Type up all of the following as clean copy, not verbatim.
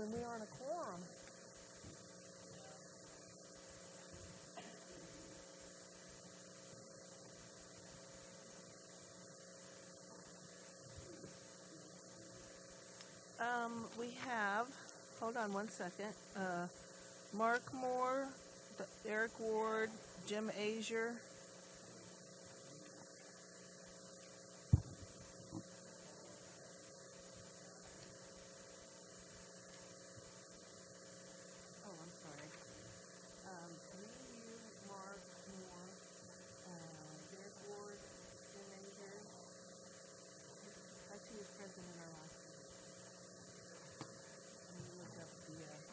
and we aren't a quorum. We have, hold on one second, Mark Moore, Eric Ward, Jim Azier. Oh, I'm sorry. Me, you, Mark Moore, Eric Ward, Jim Azier. That's who was present in our last meeting. Let me look up the Eric.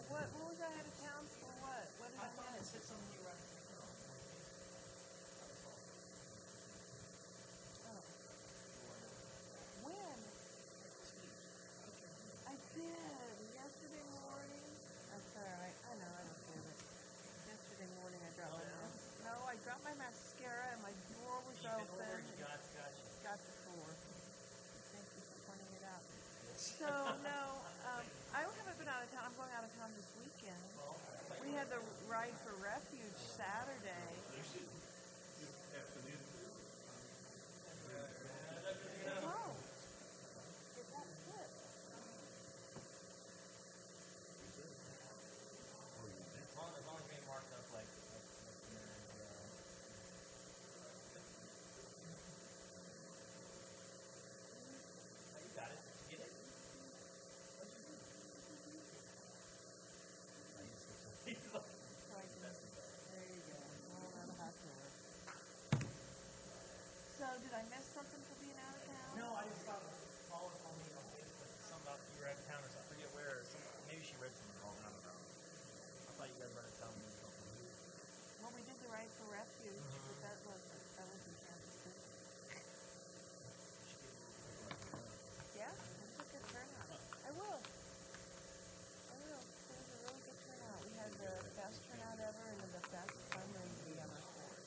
What was I out of town for? What did I thought it miss? said something you were out of town. Oh. When? I did. Yesterday morning. That's alright. I know, I don't care. But yesterday morning I dropped I dropped my mascara and my drawer was open. Got the floor. Thank you for pointing it out. So, no, I haven't been out of town. I'm going out of town this weekend. We had the Ride for Refuge Saturday. Oh. Did that flip? As long as we marked up like you got it. Did you get it? There you go. Well, that'll have to work. So, did I miss something for being out of town? No, I just thought Paula told me on Facebook something about you were out of town or something. I forget where. Maybe she read something wrong. I don't know. I thought you guys were out of town or something. Well, we did the Ride for Refuge, but that wasn't Kansas City. Yeah, it was a good turnout. I will. It was a really good turnout. We had the best turnout ever and the best fundraising ever for it.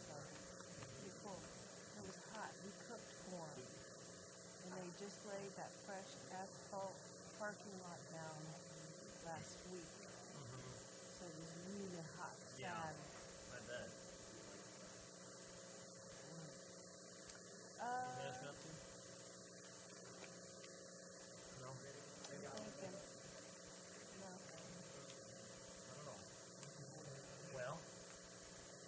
So, pretty cool. It was hot. We cooked for them. And they just laid that fresh asphalt parking lot down last week. So it was really hot. Yeah, Sad. I bet. Nothing? No? Thinking. No. I don't know. Well,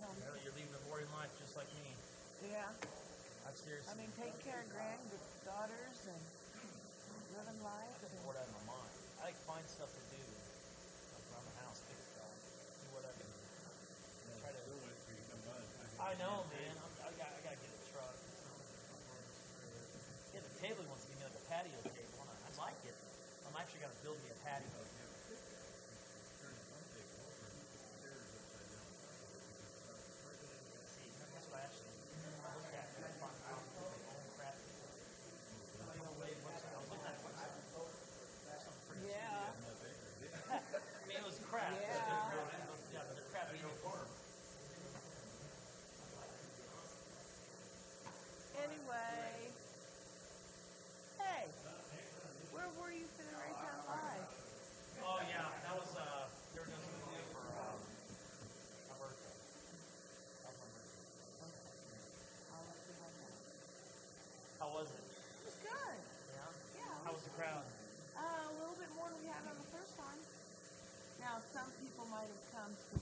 Tell me. you're leaving a boring life just like me. Yeah. I'm serious. I mean, taking care of granddaughters and living life. I get bored out of my mind. I like find stuff to do. Like around the house, fix stuff, do whatever. Try to. I know, man. I gotta get a truck. Yeah, the table wants to give me like a patio table. I like it. I'm actually gonna build me a patio. See, that's what I actually look at. I find out my own crap. I don't know what it looks like. I was looking at it. Yeah. I mean, it was crap. Yeah. Yeah, but the crap ain't important. Anyway. Hey. Where were you for the Raytown Live? Oh, yeah. That was, they were doing something new for, my birthday. That was my birthday. I'll let you know that. How was it? It was good. Yeah? Yeah. How was the crowd? A little bit more than we had on the first time. Now, some people might have come to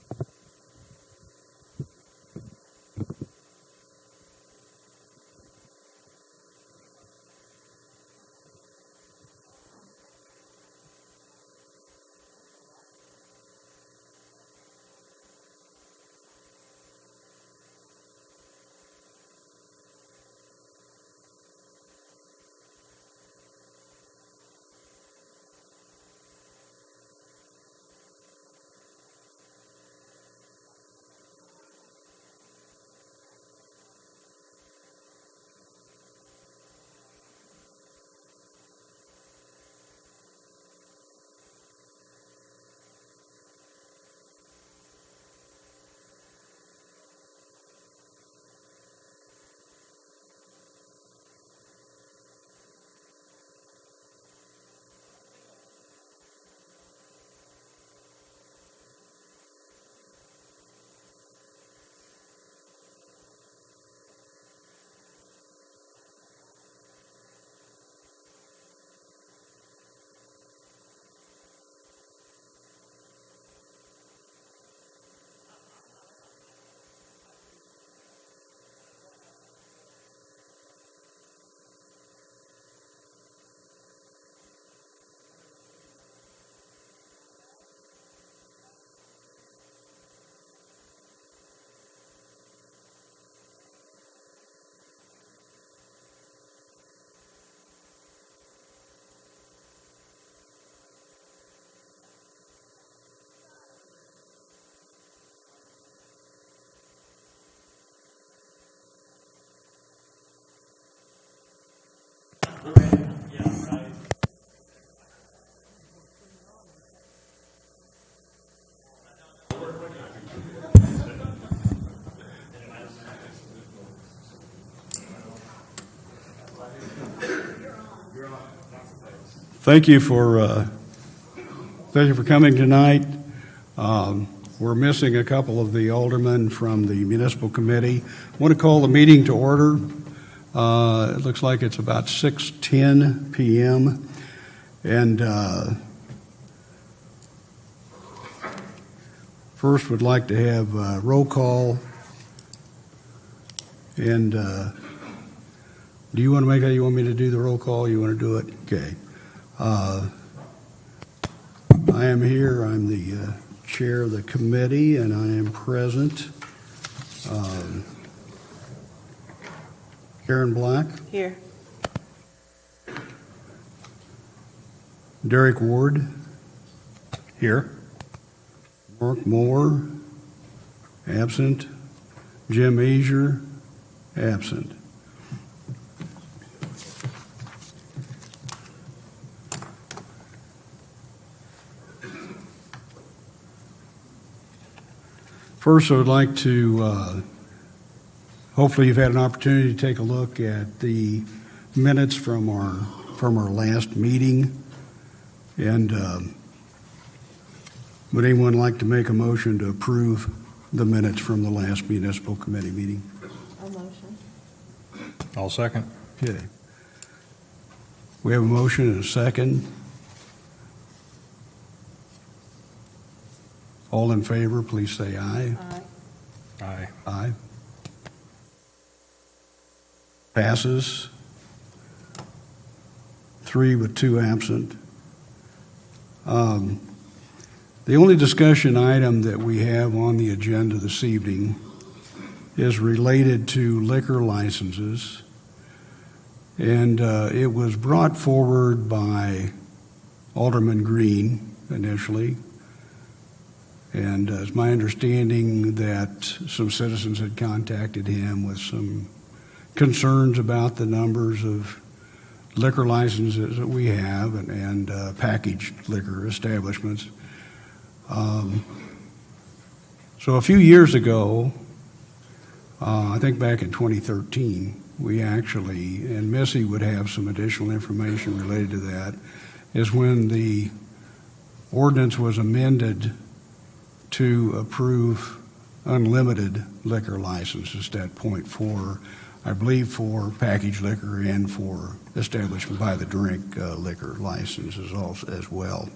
Thank you for coming tonight. We're missing a couple of the aldermen from the municipal committee. I want to call the meeting to order. It looks like it's about 6:10 p.m. And first would like to have a roll call. And do you want to make that? You want me to do the roll call? You want to do it? Okay. I am here. I'm the chair of the committee, and I am present. Karen Black. Here. Derek Ward. Here. Mark Moore. Absent. Jim Asier. Absent. First, I would like to, hopefully you've had an opportunity to take a look at the minutes from our last meeting. And would anyone like to make a motion to approve the minutes from the last municipal committee meeting? A motion. I'll second. Okay. We have a motion and a second. All in favor, please say aye. Aye. Aye. Aye. Passes. 3 with 2 absent. The only discussion item that we have on the agenda this evening is related to liquor licenses. And it was brought forward by Alderman Green initially. And it's my understanding that some citizens had contacted him with some concerns about the numbers of liquor licenses that we have and packaged liquor establishments. So a few years ago, I think back in 2013, we actually, and Missy would have some additional information related to that, is when the ordinance was amended to approve unlimited liquor licenses at point for, I believe, for packaged liquor and for establishment by the drink liquor licenses also as well.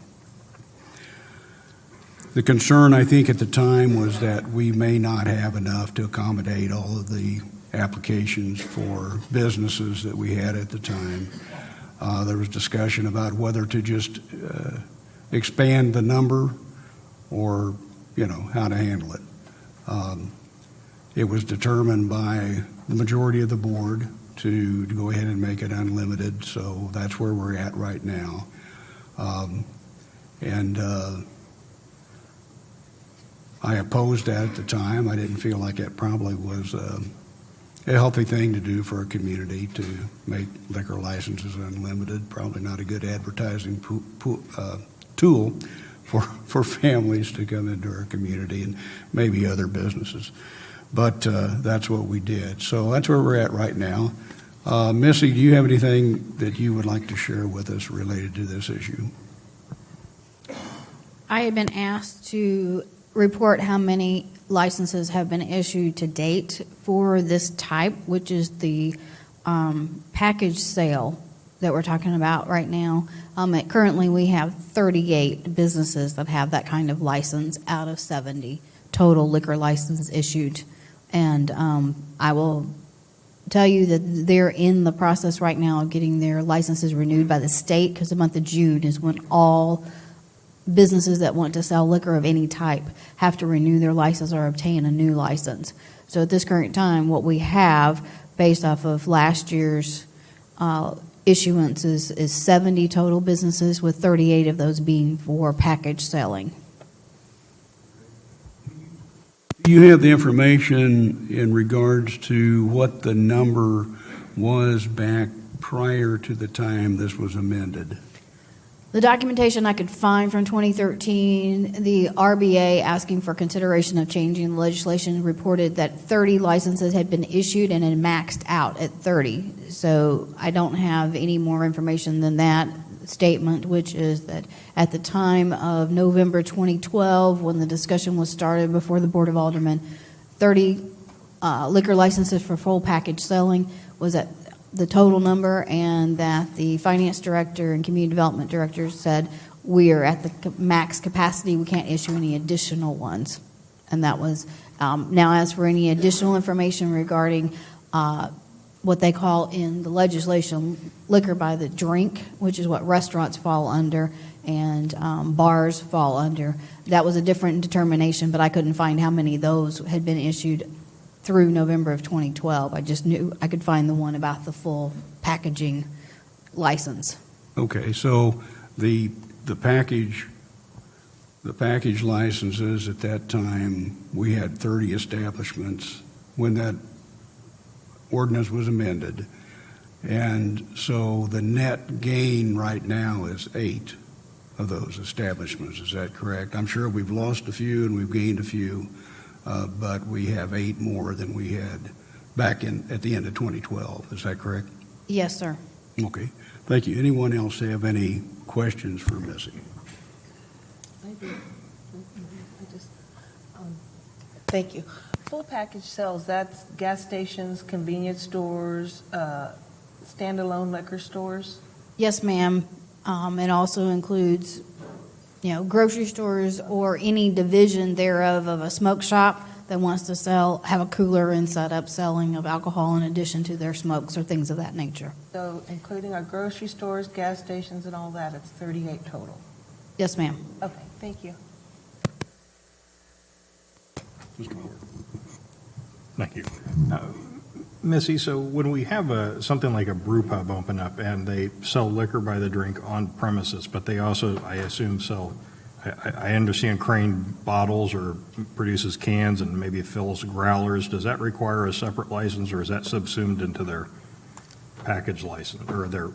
The concern, I think, at the time was that we may not have enough to accommodate all of the applications for businesses that we had at the time. There was discussion about whether to just expand the number or how to handle it. It was determined by the majority of the board to go ahead and make it unlimited, so that's where we're at right now. I opposed that at the time. I didn't feel like it probably was a healthy thing to do for a community to make liquor licenses unlimited. Probably not a good advertising tool for families to come into our community and maybe other businesses. But that's what we did. So that's where we're at right now. Missy, do you have anything that you would like to share with us related to this issue? I have been asked to report how many licenses have been issued to date for this type, which is the package sale that we're talking about right now. Currently, we have 38 businesses that have that kind of license out of 70 total liquor license issued. And I will tell you that they're in the process right now of getting their licenses renewed by the state, because the month of June is when all businesses that want to sell liquor of any type have to renew their license or obtain a new license. So at this current time, what we have based off of last year's issuance is 70 total businesses, with 38 of those being for package selling. Do you have the information in regards to what the number was back prior to the time this was amended? The documentation I could find from 2013, the RBA asking for consideration of changing the legislation reported that 30 licenses had been issued and had maxed out at 30. So I don't have any more information than that statement, which is that at the time of November 2012, when the discussion was started before the Board of Aldermen, 30 liquor licenses for full package selling was at the total number, and that the finance director and community development director said we are at the max capacity, we can't issue any additional ones. And that was, now as for any additional information regarding what they call in the legislation liquor by the drink, which is what restaurants fall under and bars fall under, that was a different determination, but I couldn't find how many of those had been issued through November of 2012. I just knew I could find the one about the full packaging license. Okay, so the package licenses at that time, we had 30 establishments when that ordinance was amended. And so the net gain right now is 8 of those establishments. Is that correct? I'm sure we've lost a few and we've gained a few. But we have 8 more than we had back at the end of 2012. Is that correct? Yes, sir. Okay. Thank you. Anyone else have any questions for Missy? I do. Thank you. Full package sales, that's gas stations, convenience stores, standalone liquor stores? Yes, ma'am. It also includes, grocery stores or any division thereof of a smoke shop that wants to have a cooler and set up selling of alcohol in addition to their smokes or things of that nature. So including our grocery stores, gas stations, and all that, it's 38 total? Yes, ma'am. Okay, thank you. Mr. Ward. Thank you. Missy, so when we have something like a brew pub open up and they sell liquor by the drink on premises, but they also, I assume, I understand Crane bottles or produces cans and maybe fills growlers. Does that require a separate license, or is that subsumed into their package license or their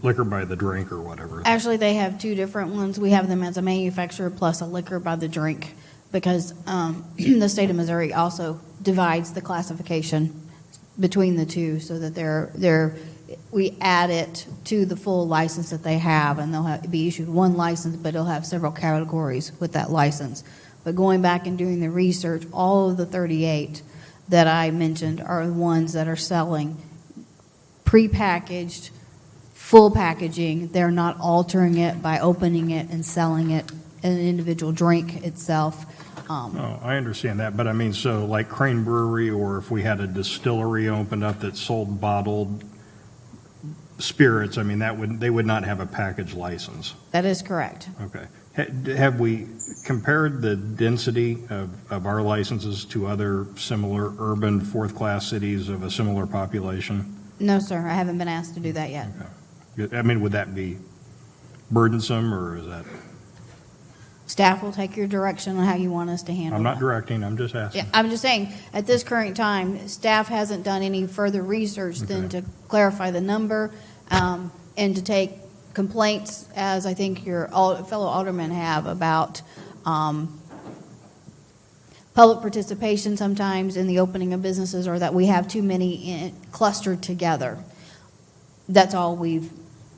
liquor by the drink or whatever? Actually, they have 2 different ones. We have them as a manufacturer plus a liquor by the drink because the state of Missouri also divides the classification between the two so that we add it to the full license that they have, and they'll be issued one license, but it'll have several categories with that license. But going back and doing the research, all of the 38 that I mentioned are the ones that are selling prepackaged, full packaging. They're not altering it by opening it and selling it in an individual drink itself. Oh, I understand that, but I mean, so like Crane Brewery, or if we had a distillery opened up that sold bottled spirits, I mean, they would not have a package license. That is correct. Okay. Have we compared the density of our licenses to other similar urban fourth-class cities of a similar population? No, sir. I haven't been asked to do that yet. Okay. I mean, would that be burdensome, or is that? Staff will take your direction on how you want us to handle it. I'm not directing, I'm just asking. Yeah, I'm just saying, at this current time, staff hasn't done any further research than to clarify the number and to take complaints, as I think your fellow aldermen have, about public participation sometimes in the opening of businesses, or that we have too many clustered together. That's all we've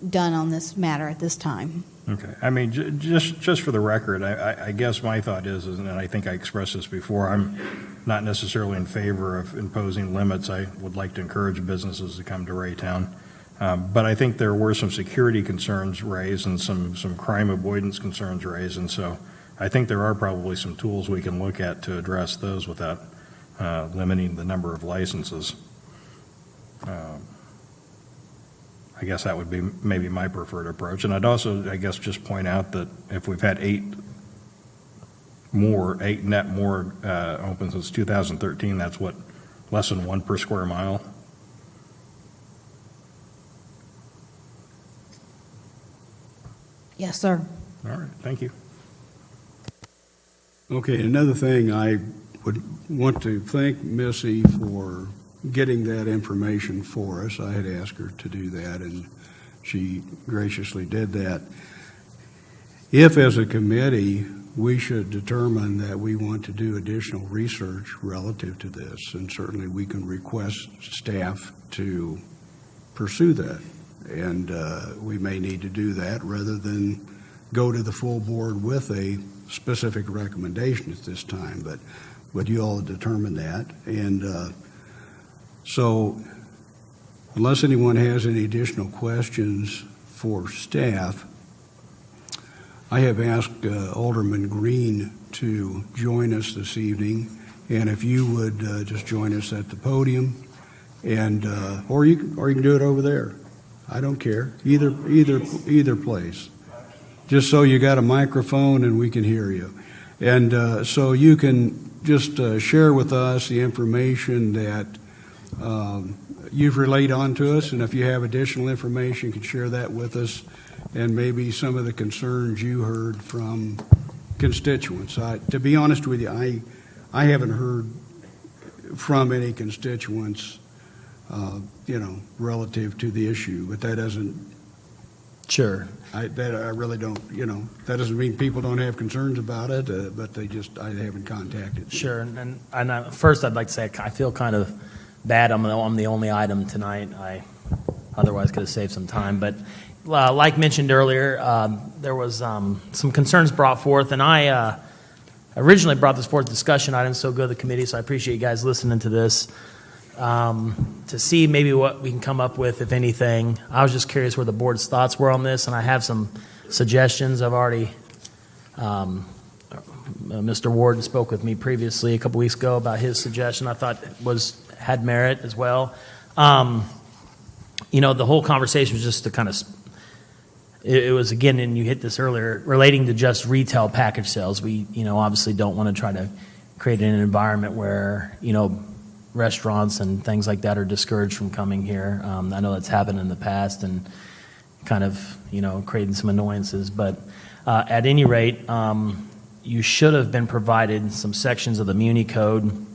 done on this matter at this time. Okay. I mean, just for the record, I guess my thought is, and I think I expressed this before, I'm not necessarily in favor of imposing limits. I would like to encourage businesses to come to Raytown. But I think there were some security concerns raised and some crime avoidance concerns raised. And so I think there are probably some tools we can look at to address those without limiting the number of licenses. I guess that would be maybe my preferred approach. And I'd also, I guess, just point out that if we've had 8 net more open since 2013, that's what, less than 1 per square mile? Yes, sir. All right, thank you. Okay, another thing, I would want to thank Missy for getting that information for us. I had asked her to do that, and she graciously did that. If, as a committee, we should determine that we want to do additional research relative to this, and certainly we can request staff to pursue that. And we may need to do that rather than go to the full board with a specific recommendation at this time. But you all determine that. And so unless anyone has any additional questions for staff, I have asked Alderman Green to join us this evening, and if you would just join us at the podium, and or you can do it over there. I don't care, either place. Just so you got a microphone and we can hear you, and so you can just share with us the information that you've relayed on to us, and if you have additional information, you can share that with us. And maybe some of the concerns you heard from constituents. To be honest with you, I haven't heard from any constituents, relative to the issue. But that doesn't. Sure. I really don't. That doesn't mean people don't have concerns about it. But I haven't contacted. Sure. And first, I'd like to say I feel kind of bad. I'm the only item tonight. I otherwise could have saved some time, but. Like mentioned earlier, there was some concerns brought forth, and I originally brought this forth discussion items, so go to the committee, so I appreciate you guys listening to this to see maybe what we can come up with, if anything. I was just curious where the board's thoughts were on this, and I have some suggestions. I've already, Mr. Warden spoke with me previously a couple weeks ago about his suggestion. I thought had merit as well. The whole conversation was just to kind of it was, again, and you hit this earlier, relating to just retail package sales. We, obviously don't want to try to create an environment where, restaurants and things like that are discouraged from coming here. I know that's happened in the past and kind of, creating some annoyances. But at any rate, you should have been provided some sections of the Muni Code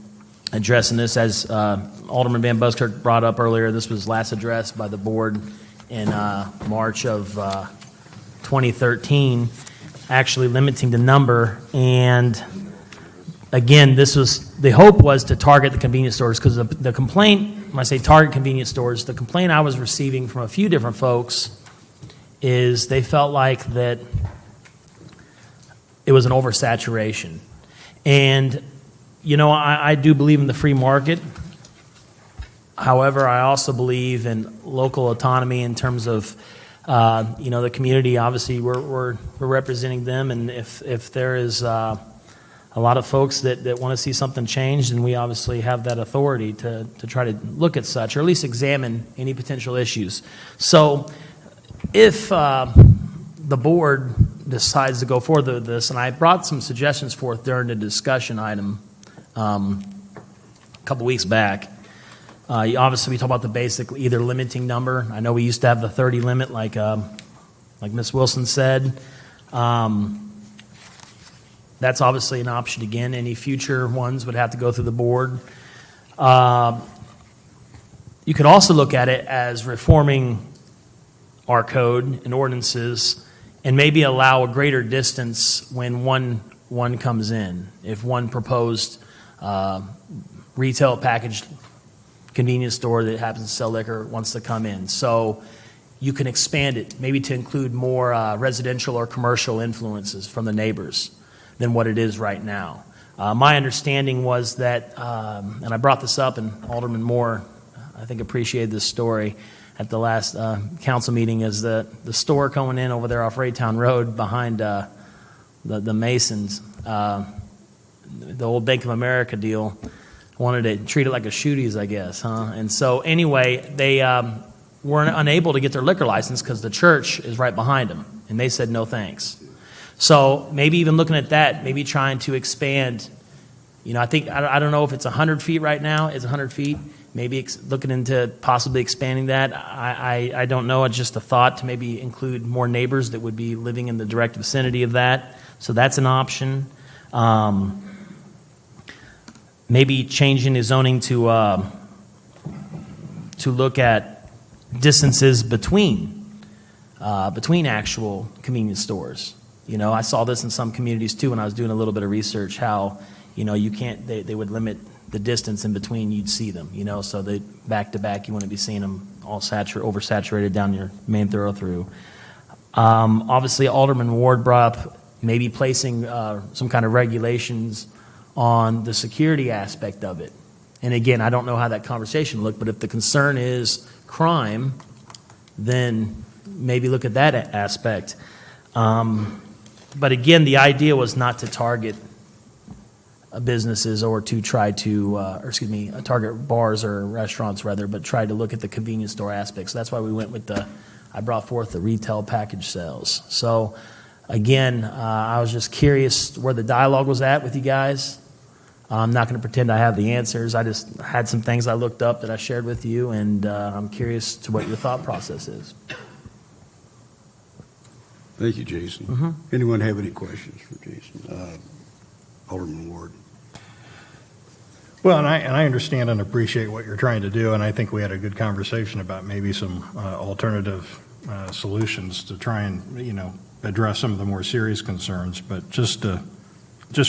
addressing this. As Alderman Van Buskirk brought up earlier, this was last addressed by the board in March of 2013, actually limiting the number. And again, the hope was to target the convenience stores, because the complaint, when I say target convenience stores, the complaint I was receiving from a few different folks is they felt like that it was an oversaturation. And, I do believe in the free market. However, I also believe in local autonomy in terms of, the community. Obviously, we're representing them, and if there is a lot of folks that want to see something changed, and we obviously have that authority to try to look at such, or at least examine any potential issues. So, if the board decides to go forward with this, and I brought some suggestions forth during the discussion item a couple weeks back. Obviously, we talk about the basic either limiting number. I know we used to have the 30 limit, like Ms. Wilson said. That's obviously an option again. Any future ones would have to go through the board. You could also look at it as reforming our code and ordinances, and maybe allow a greater distance when one comes in. If one proposed retail packaged convenience store that happens to sell liquor wants to come in. So you can expand it, maybe to include more residential or commercial influences from the neighbors than what it is right now. My understanding was that, and I brought this up, and Alderman Moore, I think, appreciated this story at the last council meeting, is the store coming in over there off Raytown Road behind the Masons, the old Bank of America deal, wanted to treat it like a Shooties, I guess, huh? And so anyway, they were unable to get their liquor license because the church is right behind them, and they said no thanks. So maybe even looking at that, maybe trying to expand. I think, I don't know if it's 100 feet right now. It's 100 feet. Maybe looking into possibly expanding that. I don't know. It's just a thought to maybe include more neighbors that would be living in the direct vicinity of that. So that's an option. Maybe changing the zoning to to look at distances between actual convenience stores. You know, I saw this in some communities too when I was doing a little bit of research, how, you know, you can't, they would limit the distance in between you'd see them, you know, so they back to back, you wouldn't be seeing them all oversaturated down your main thoroughfare. Obviously, Alderman Ward brought up maybe placing some kind of regulations on the security aspect of it. And again, I don't know how that conversation looked, but if the concern is crime, then maybe look at that aspect. But again, the idea was not to target businesses or to try to, target bars or restaurants rather, but try to look at the convenience store aspect. So that's why we went with I brought forth the retail package sales. So again, I was just curious where the dialogue was at with you guys. I'm not going to pretend I have the answers. I just had some things I looked up that I shared with you, and I'm curious to what your thought process is. Thank you, Jason. Anyone have any questions for Jason? Alderman Ward. Well, and I understand and appreciate what you're trying to do, and I think we had a good conversation about maybe some alternative solutions to try and, you know, address some of the more serious concerns. But just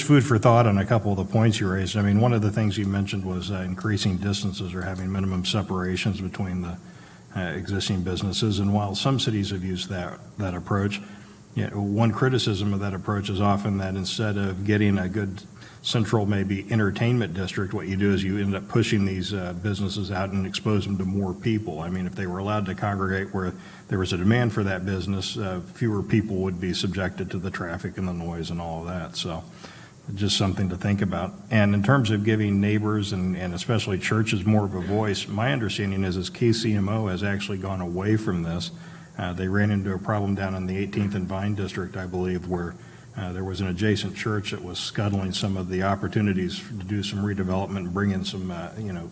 food for thought on a couple of the points you raised. I mean, one of the things you mentioned was increasing distances or having minimum separations between the existing businesses. And while some cities have used that approach, you know, one criticism of that approach is often that instead of getting a good central maybe entertainment district, what you do is you end up pushing these businesses out and expose them to more people. I mean, if they were allowed to congregate where there was a demand for that business, fewer people would be subjected to the traffic and the noise and all of that. So just something to think about. And in terms of giving neighbors and especially churches more of a voice, my understanding is KCMO has actually gone away from this. They ran into a problem down in the 18th and Vine District, I believe, where there was an adjacent church that was scuttling some of the opportunities to do some redevelopment and bring in some,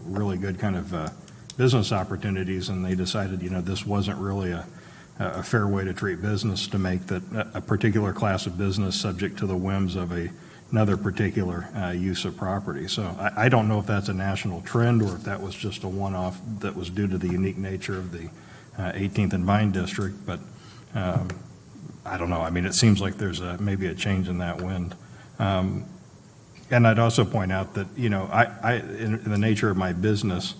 really good kind of business opportunities. And they decided, this wasn't really a fair way to treat business, to make that a particular class of business subject to the whims of another particular use of property. So I don't know if that's a national trend or if that was just a one-off that was due to the unique nature of the 18th and Vine District, but I don't know. I mean, it seems like there's maybe a change in that wind. And I'd also point out that, in the nature of my business,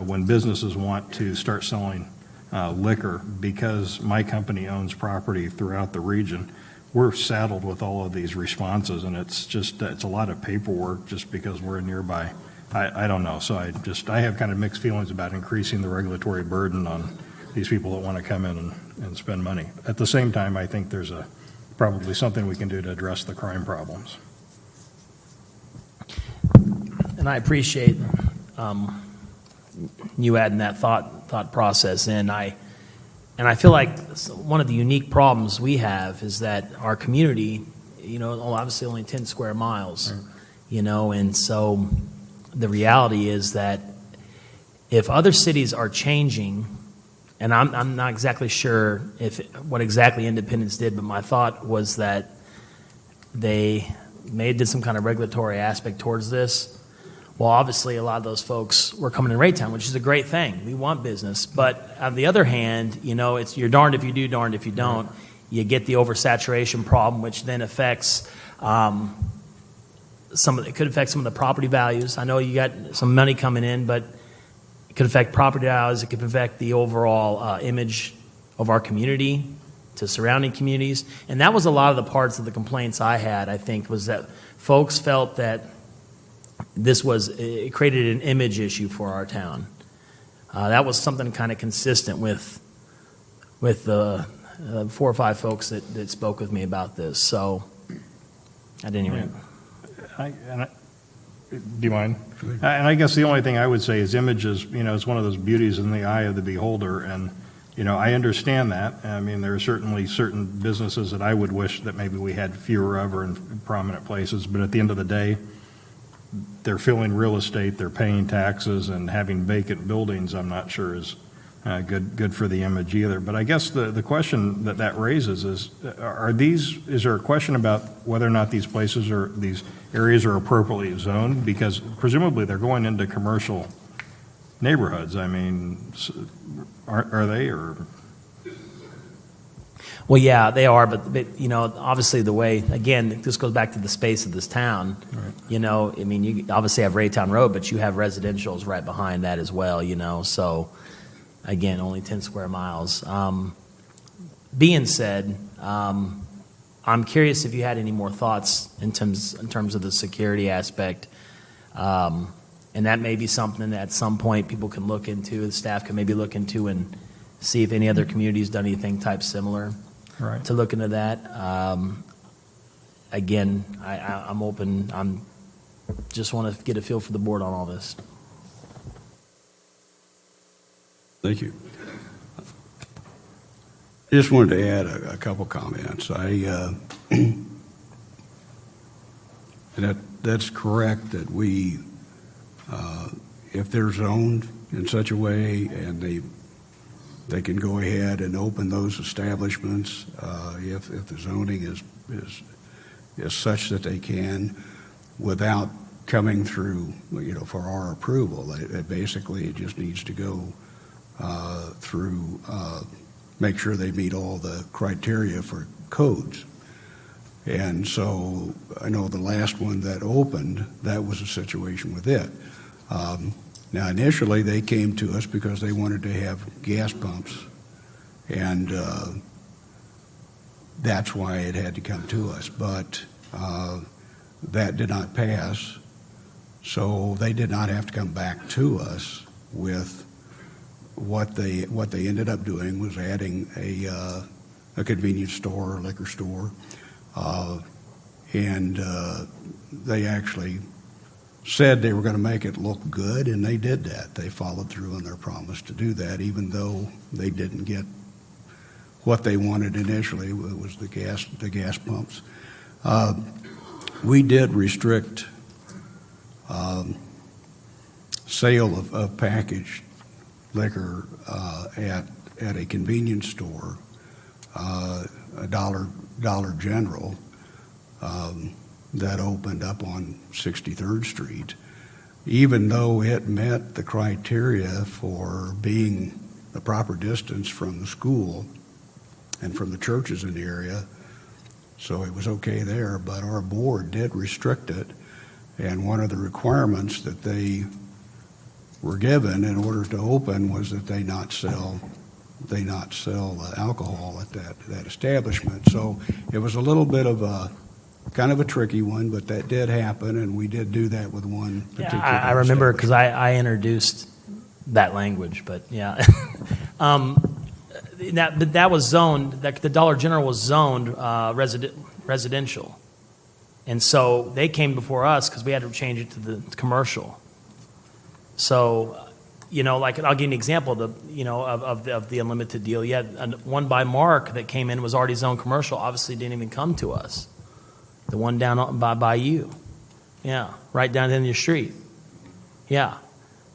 when businesses want to start selling liquor, because my company owns property throughout the region, we're saddled with all of these responses, and it's a lot of paperwork just because we're nearby. I don't know. So I have kind of mixed feelings about increasing the regulatory burden on these people that want to come in and spend money. At the same time, I think there's probably something we can do to address the crime problems. And I appreciate you adding that thought process in. And I feel like one of the unique problems we have is that our community, obviously only 10 square miles, and so the reality is that if other cities are changing, and I'm not exactly sure what exactly Independence did, but my thought was that they did some kind of regulatory aspect towards this. Well, obviously, a lot of those folks were coming to Raytown, which is a great thing. We want business. But on the other hand, it's you're darned if you do, darned if you don't. You get the oversaturation problem, which then affects it could affect some of the property values. I know you got some money coming in, but it could affect property values. It could affect the overall image of our community to surrounding communities. And that was a lot of the parts of the complaints I had, I think, was that folks felt that it created an image issue for our town. That was something kind of consistent with the 4 or 5 folks that spoke with me about this. So, at any rate. Do you mind? And I guess the only thing I would say is images, it's one of those beauties in the eye of the beholder. And, I understand that. I mean, there are certainly certain businesses that I would wish that maybe we had fewer of or in prominent places. But at the end of the day, they're filling real estate, they're paying taxes, and having vacant buildings, I'm not sure is good for the image either. But I guess the question that raises is there a question about whether or not these places or these areas are appropriately zoned? Because presumably they're going into commercial neighborhoods. I mean, are they, or? Well, yeah, they are, but you know, obviously the way, again, this goes back to the space of this town. Right. You know, I mean, you obviously have Raytown Road, but you have residentials right behind that as well, you know, so, again, only 10 square miles. Being said, I'm curious if you had any more thoughts in terms of the security aspect. And that may be something that at some point people can look into, the staff can maybe look into and see if any other community's done anything type similar. Right. To look into that. Again, I'm open. Just want to get a feel for the board on all this. Thank you. I just wanted to add a couple comments. That's correct that we, if they're zoned in such a way and they can go ahead and open those establishments if the zoning is such that they can, without coming through, you know, for our approval. It basically, it just needs to go through, make sure they meet all the criteria for codes. And so I know the last one that opened, that was a situation with it. Now, initially, they came to us because they wanted to have gas pumps, and that's why it had to come to us. But that did not pass, so they did not have to come back to us with what they ended up doing was adding a convenience store or liquor store, and they actually said they were going to make it look good, and they did that. They followed through on their promise to do that, even though they didn't get what they wanted initially. It was the gas pumps. We did restrict sale of packaged liquor at a convenience store, a Dollar General, that opened up on 63rd Street, even though it met the criteria for being the proper distance from the school and from the churches in the area. So it was okay there, but our board did restrict it. And one of the requirements that they were given in order to open was that they not sell alcohol at that establishment. So it was a little bit of a kind of a tricky one, but that did happen, and we did do that with one particular. I remember because I introduced that language, but yeah. That was zoned, the Dollar General was zoned residential. And so they came before us because we had to change it to the commercial. So, you know, like I'll give you an example of the unlimited deal. You had one by Mark that came in, was already zoned commercial, obviously didn't even come to us. The one down by you. Yeah, right down in your street. Yeah.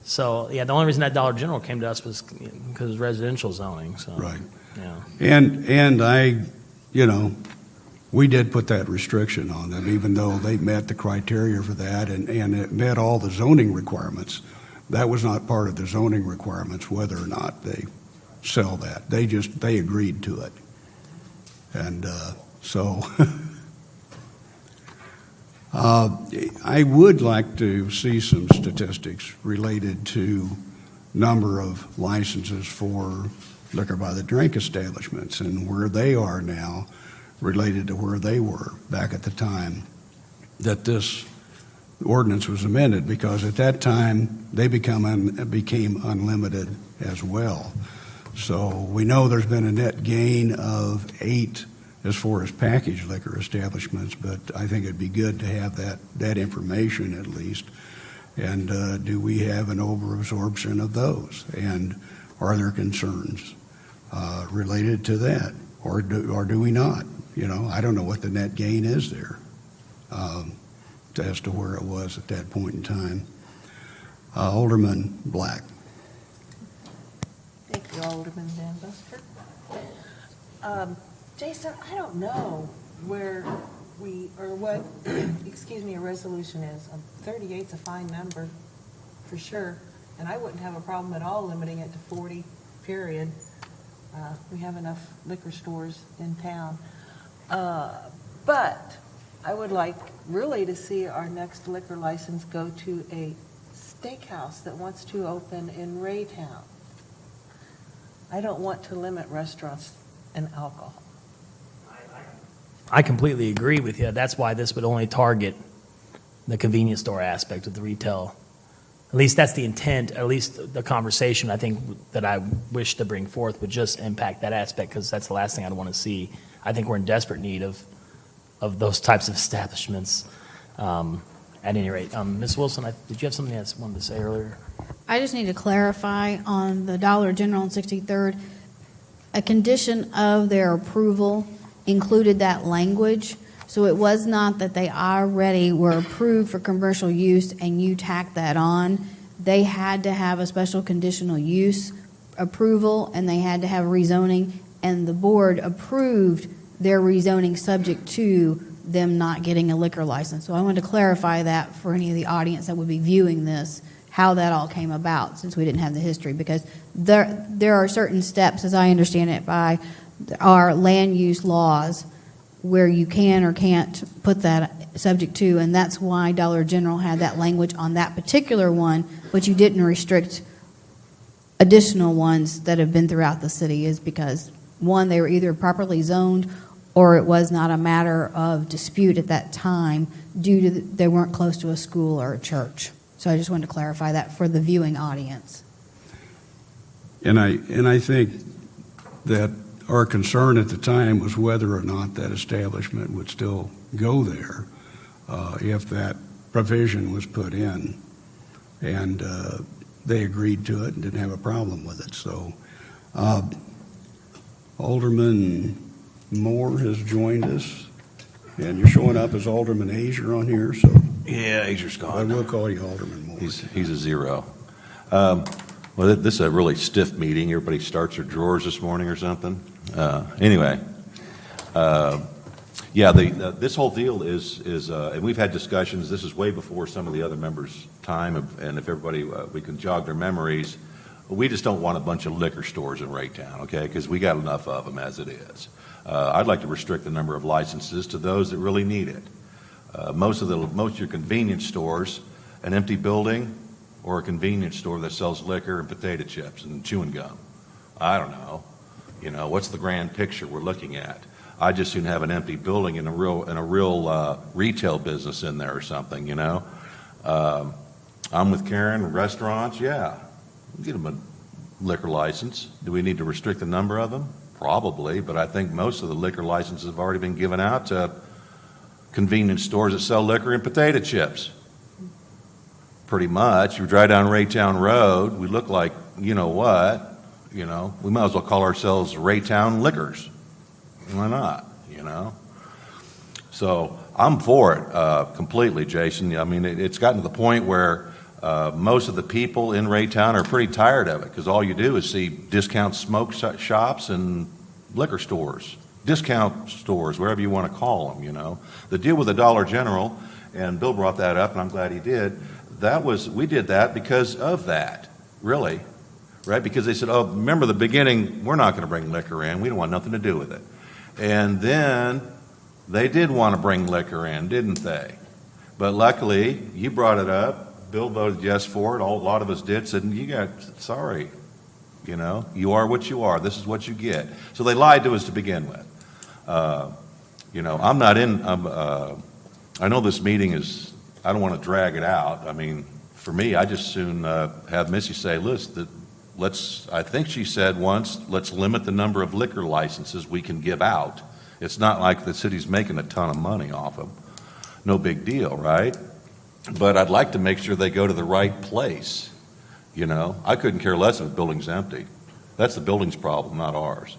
So, yeah, the only reason that Dollar General came to us was because of residential zoning. So, Right. Yeah. And I, you know, we did put that restriction on them, even though they met the criteria for that and it met all the zoning requirements. That was not part of the zoning requirements, whether or not they sell that. They agreed to it. And so I would like to see some statistics related to number of licenses for liquor by the drink establishments and where they are now related to where they were back at the time that this ordinance was amended, because at that time they became unlimited as well. So we know there's been a net gain of 8 as far as packaged liquor establishments, but I think it'd be good to have that information at least. And do we have an overabsorption of those? And are there concerns related to that? Or do we not? You know, I don't know what the net gain is there as to where it was at that point in time. Alderman Black. Thank you, Alderman Van Busker. Jason, I don't know where what, excuse me, a resolution is. 38's a fine number, for sure. and I wouldn't have a problem at all limiting it to 40, period. We have enough liquor stores in town. But I would like really to see our next liquor license go to a steakhouse that wants to open in Raytown. I don't want to limit restaurants and alcohol. I completely agree with you. That's why this would only target the convenience store aspect of the retail. At least that's the intent, at least the conversation I think that I wish to bring forth would just impact that aspect, because that's the last thing I'd want to see. I think we're in desperate need of those types of establishments. At any rate, Ms. Wilson, did you have something else you wanted to say earlier? I just need to clarify on the Dollar General on 63rd, a condition of their approval included that language. So it was not that they already were approved for commercial use and you tacked that on. They had to have a special conditional use approval, and they had to have rezoning, and the board approved their rezoning subject to them not getting a liquor license. So I wanted to clarify that for any of the audience that would be viewing this, how that all came about, since we didn't have the history, because there are certain steps, as I understand it, by our land use laws where you can or can't put that subject to, and that's why Dollar General had that language on that particular one, but you didn't restrict additional ones that have been throughout the city, is because, one, they were either properly zoned or it was not a matter of dispute at that time due to they weren't close to a school or a church. So I just wanted to clarify that for the viewing audience. And I think that our concern at the time was whether or not that establishment would still go there if that provision was put in. And they agreed to it and didn't have a problem with it. So Alderman Moore has joined us, and you're showing up as Alderman Azier on here, so Yeah, Azer's I gone. will call you Alderman Moore. He's a zero. Well, this is a really stiff meeting. Everybody starts their drawers this morning or something. Anyway, yeah, this whole deal is, and we've had discussions. This is way before some of the other members' time, and if everybody, we can jog their memories. We just don't want a bunch of liquor stores in Raytown, okay? Because we got enough of them as it is. I'd like to restrict the number of licenses to those that really need it. Most of your convenience stores, an empty building, or a convenience store that sells liquor and potato chips and chewing gum. I don't know. You know, what's the grand picture we're looking at? I just soon have an empty building and a real retail business in there or something. You know, I'm with Karen. Restaurants, yeah, we'll get them a liquor license. Do we need to restrict the number of them? Probably, but I think most of the liquor licenses have already been given out to convenience stores that sell liquor and potato chips. Pretty much. You drive down Raytown Road, we look like, you know what, you know, we might as well call ourselves Raytown Liquors. Why not, you know? So I'm for it completely, Jason. I mean, it's gotten to the point where most of the people in Raytown are pretty tired of it, because all you do is see discount smoke shops and liquor stores, discount stores, whatever you want to call them, you know. The deal with the Dollar General, and Bill brought that up, and I'm glad he did, we did that because of that, really, right? Because they said, oh, remember the beginning, we're not going to bring liquor in. We don't want nothing to do with it. And then they did want to bring liquor in, didn't they? But luckily, you brought it up. Bill voted yes for it. A lot of us did. Said, sorry, you know, you are what you are. This is what you get. So they lied to us to begin with. You know, I know this meeting is, I don't want to drag it out. I mean, for me, I just soon have Missy say, I think she said once, let's limit the number of liquor licenses we can give out. It's not like the city's making a ton of money off them. No big deal, right? But I'd like to make sure they go to the right place. You know, I couldn't care less if the building's empty. That's the building's problem, not ours.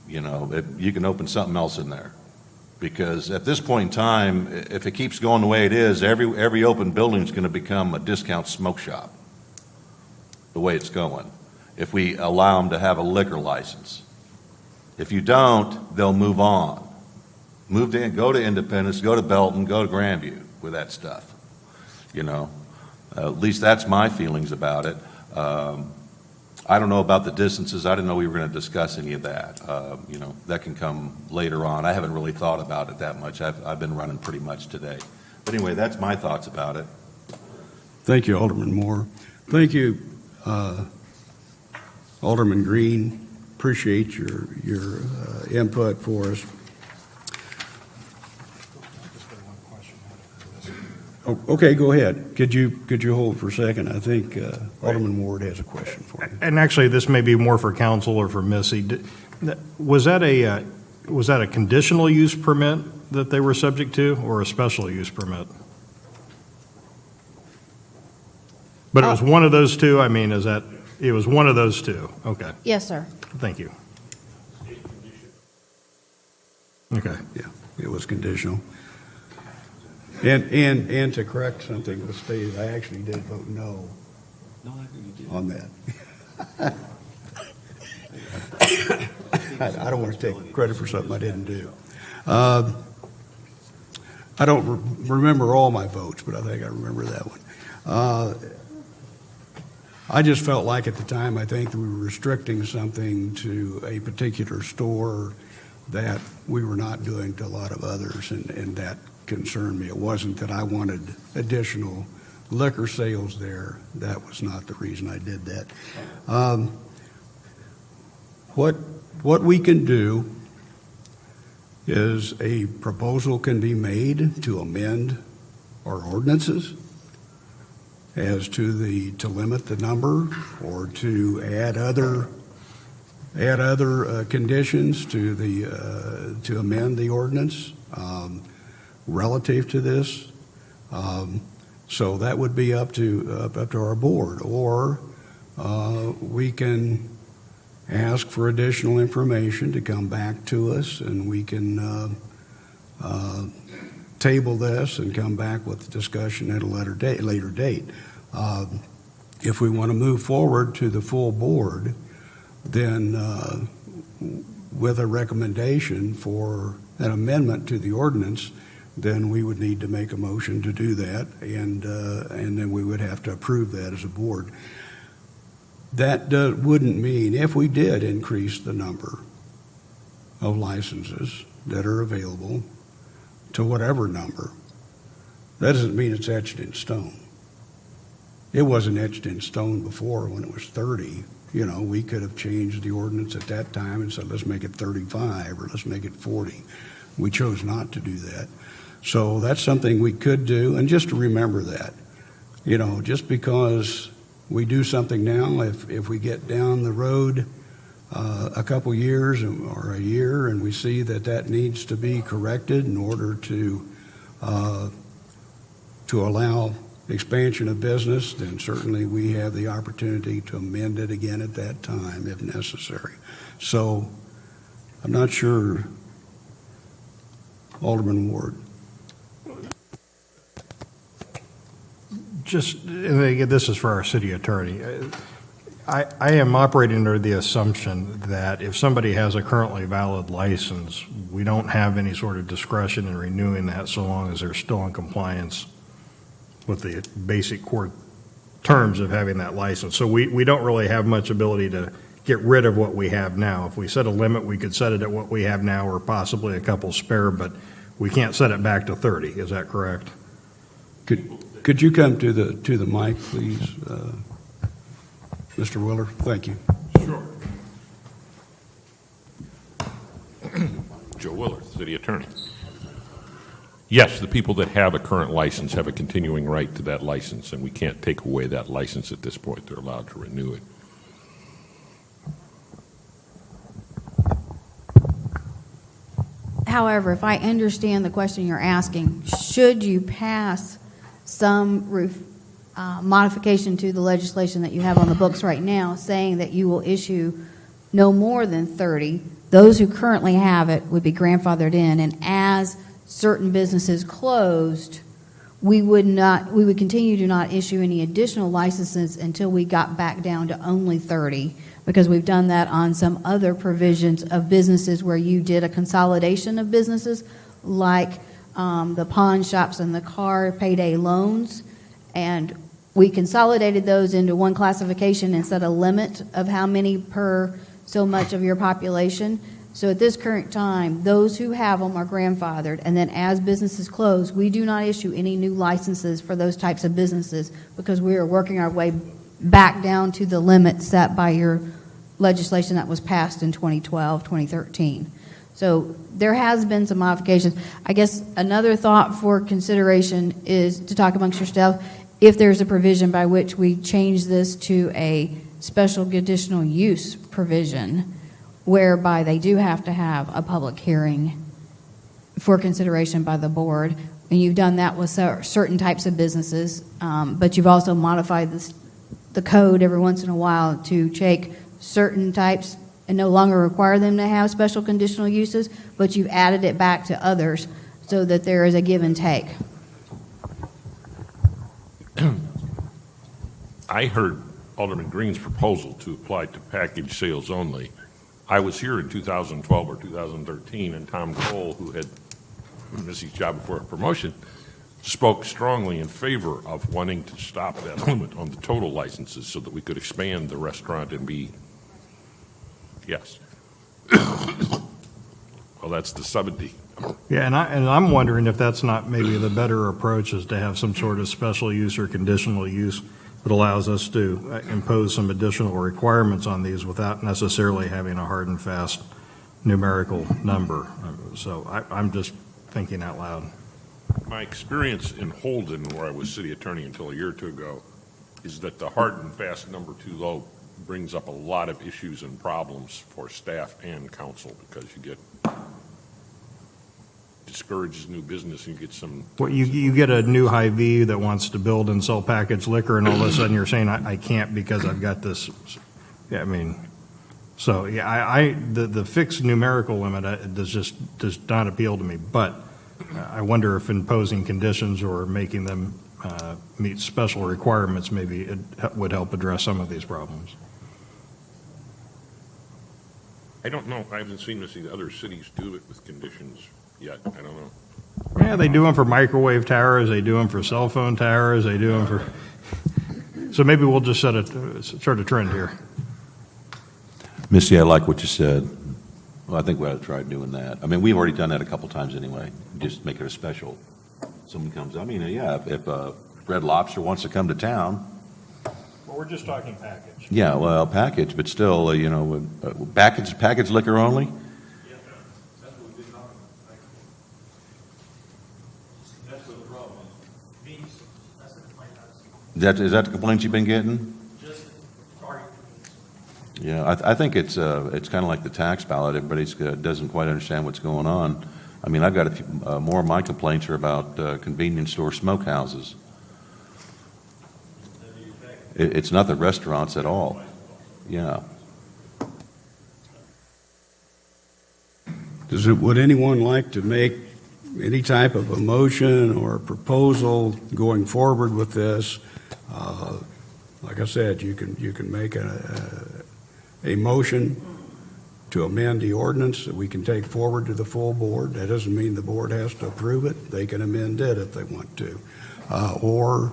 You know, you can open something else in there. Because at this point in time, if it keeps going the way it is, every open building is going to become a discount smoke shop, the way it's going, if we allow them to have a liquor license. If you don't, they'll move on. Go to Independence, go to Belton, go to Grandview with that stuff, you know. At least that's my feelings about it. I don't know about the distances. I didn't know we were going to discuss any of that. That can come later on. I haven't really thought about it that much. I've been running pretty much today. But anyway, that's my thoughts about it. Thank you, Alderman Moore. Thank you, Alderman Green. Appreciate your input for us. Oh, okay, go ahead. Could you hold for a second? I think Alderman Ward has a question for you. And actually, this may be more for council or for Missy. Was that a conditional use permit that they were subject to, or a special use permit? But it was one of those two? I mean, it was one of those two? Okay, Yes, sir. thank you. Okay. Yeah, it was conditional. And to correct something that was stated, I actually did vote no on that. I don't want to take credit for something I didn't do. I don't remember all my votes, but I think I remember that one. I just felt like at the time, I think that we were restricting something to a particular store that we were not doing to a lot of others, and that concerned me. It wasn't that I wanted additional liquor sales there. That was not the reason I did that. What we can do is a proposal can be made to amend our ordinances as to limit the number or to add other conditions to amend the ordinance relative to this. So that would be up to our board, or we can ask for additional information to come back to us, and we can table this and come back with the discussion at a later date. If we want to move forward to the full board, then with a recommendation for an amendment to the ordinance, then we would need to make a motion to do that, and then we would have to approve that as a board. That wouldn't mean, if we did increase the number of licenses that are available to whatever number, that doesn't mean it's etched in stone. It wasn't etched in stone before when it was 30. We could have changed the ordinance at that time and said, let's make it 35 or let's make it 40. We chose not to do that. So that's something we could do, and just to remember that, just because we do something now, if we get down the road a couple years or a year and we see that needs to be corrected in order to allow expansion of business, then certainly we have the opportunity to amend it again at that time if necessary. So I'm not sure, Alderman Ward. And again, this is for our city attorney. I am operating under the assumption that if somebody has a currently valid license, we don't have any sort of discretion in renewing that so long as they're still in compliance with the basic core terms of having that license. So we don't really have much ability to get rid of what we have now. If we set a limit, we could set it at what we have now or possibly a couple spare, but we can't set it back to 30. Is that correct? Could you come to the mic, please, Mr. Willer? Thank you. Sure. Joe Willard, City Attorney. Yes, the people that have a current license have a continuing right to that license, and we can't take away that license at this point. They're allowed to renew it. However, if I understand the question you're asking, should you pass some modification to the legislation that you have on the books right now saying that you will issue no more than 30, those who currently have it would be grandfathered in, and as certain businesses closed, we would continue to not issue any additional licenses until we got back down to only 30, because we've done that on some other provisions of businesses where you did a consolidation of businesses, like the pawn shops and the car payday loans, and we consolidated those into one classification and set a limit of how many per so much of your population. So at this current time, those who have them are grandfathered, and then as businesses close, we do not issue any new licenses for those types of businesses because we are working our way back down to the limit set by your legislation that was passed in 2012, 2013. So there has been some modifications. I guess another thought for consideration is to talk amongst yourself if there's a provision by which we change this to a special conditional use provision whereby they do have to have a public hearing for consideration by the board. And you've done that with certain types of businesses, but you've also modified the code every once in a while to take certain types and no longer require them to have special conditional uses, but you've added it back to others so that there is a give and take. I heard Alderman Green's proposal to apply to package sales only. I was here in 2012 or 2013, and Tom Cole, who had missed his job before promotion, spoke strongly in favor of wanting to stop that limit on the total licenses so that we could expand the restaurant and be, yes. Well, that's the 70. Yeah, and I'm wondering if that's not maybe the better approach is to have some sort of special use or conditional use that allows us to impose some additional requirements on these without necessarily having a hard and fast numerical number. So I'm just thinking out loud. My experience in Holden, where I was city attorney until a year or two ago, is that the hard and fast number too low brings up a lot of issues and problems for staff and council because you get discourages new business and you get some. Well, you get a new Hy-Vee that wants to build and sell packaged liquor, and all of a sudden you're saying I can't because I've got this. Yeah, I mean, so yeah, the fixed numerical limit does not appeal to me. But I wonder if imposing conditions or making them meet special requirements maybe it would help address some of these problems. I don't know. I haven't seen other cities do it with conditions yet. I don't know. Yeah, they do them for microwave towers. They do them for cell phone towers. They do them for. So maybe we'll just start a trend here. Missy, I like what you said. Well, I think we ought to try doing that. I mean, we've already done that a couple times anyway. Just make it a special. Someone comes, I mean, yeah, if Red Lobster wants to come to town. Well, we're just talking package. Yeah, well, package, but still, package liquor only? That's what we've been talking about. That's what the problem is. Means, that's the complaint I was. Is that the complaints you've been getting? Just target. Yeah, I think it's kind of like the tax ballot. Everybody doesn't quite understand what's going on. I mean, I've got a few, more of my complaints are about convenience store smokehouses. It's not the restaurants at all. Yeah. Would anyone like to make any type of a motion or a proposal going forward with this? Like I said, you can make a motion to amend the ordinance that we can take forward to the full board. That doesn't mean the board has to approve it. They can amend it if they want to. Or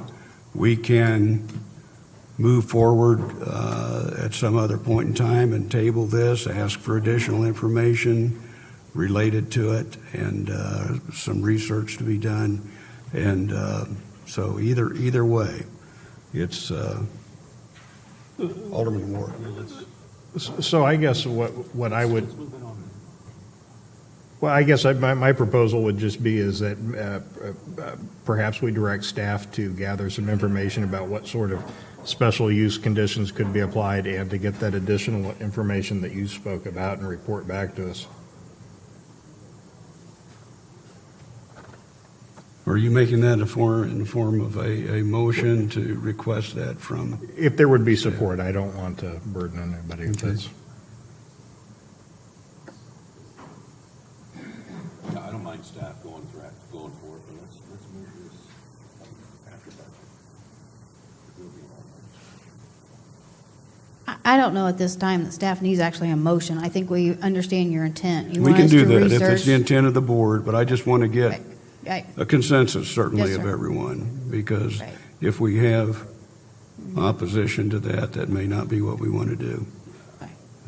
we can move forward at some other point in time and table this, ask for additional information related to it, and some research to be done. And so either way, it's Alderman Ward. So I guess what I would, well, I guess my proposal would just be is that perhaps we direct staff to gather some information about what sort of special use conditions could be applied and to get that additional information that you spoke about and report back to us. Are you making that in the form of a motion to request that from? If there would be support, I don't want to burden anybody with this. Yeah, I don't mind staff going for it, but let's move this after budget. I don't know at this time that staff needs actually a motion. I think we understand your intent. You We want can us do to that if it's research- the intent of the board, but I just want to get Right. a consensus certainly Yes, of sir. everyone, because Right. if we have opposition to that, that may not be what we want to do.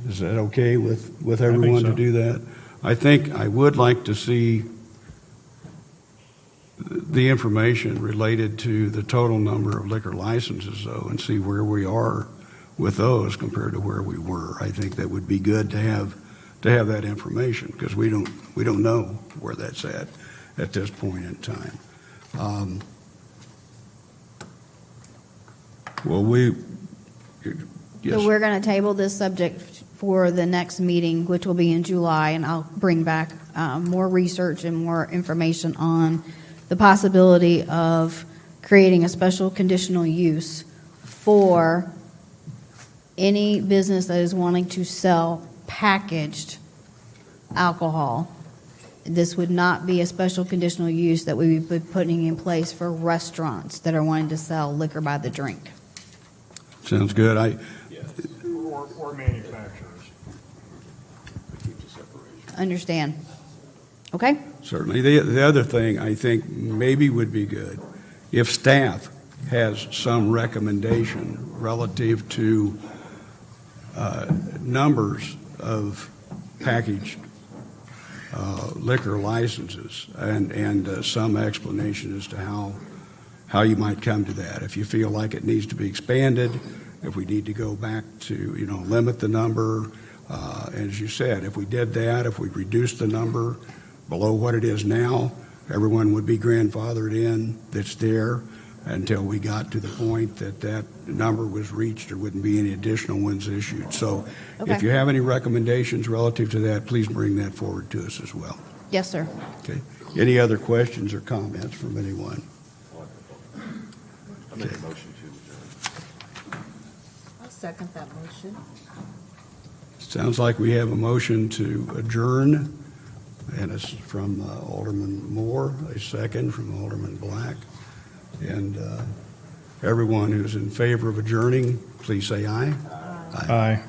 Is that okay with think everyone to so. do that? I think I would like to see the information related to the total number of liquor licenses, though, and see where we are with those compared to where we were. I think that would be good to have that information, because we don't know where that's at this point in time. Yes. So we're going to table this subject for the next meeting, which will be in July, and I'll bring back more research and more information on the possibility of creating a special conditional use for any business that is wanting to sell packaged alcohol. This would not be a special conditional use that we would be putting in place for restaurants that are wanting to sell liquor by the drink. Sounds good. Or manufacturers. Understand? Okay? Certainly. The other thing I think maybe would be good, if staff has some recommendation relative to numbers of packaged liquor licenses and some explanation as to how you might come to that. If you feel like it needs to be expanded, if we need to go back to, limit the number, as you said, if we did that, if we reduced the number below what it is now, everyone would be grandfathered in that's there until we got to the point that number was reached. There wouldn't be any additional ones issued. So if Okay. you have any recommendations relative to that, please bring that forward to us as well. Yes, sir. Okay. Any other questions or comments from anyone? I make a motion to I'll second that motion. Sounds like we have a motion to adjourn, and it's from Alderman Moore, a second from Alderman Black. And everyone who's in favor of adjourning, please say aye. Aye.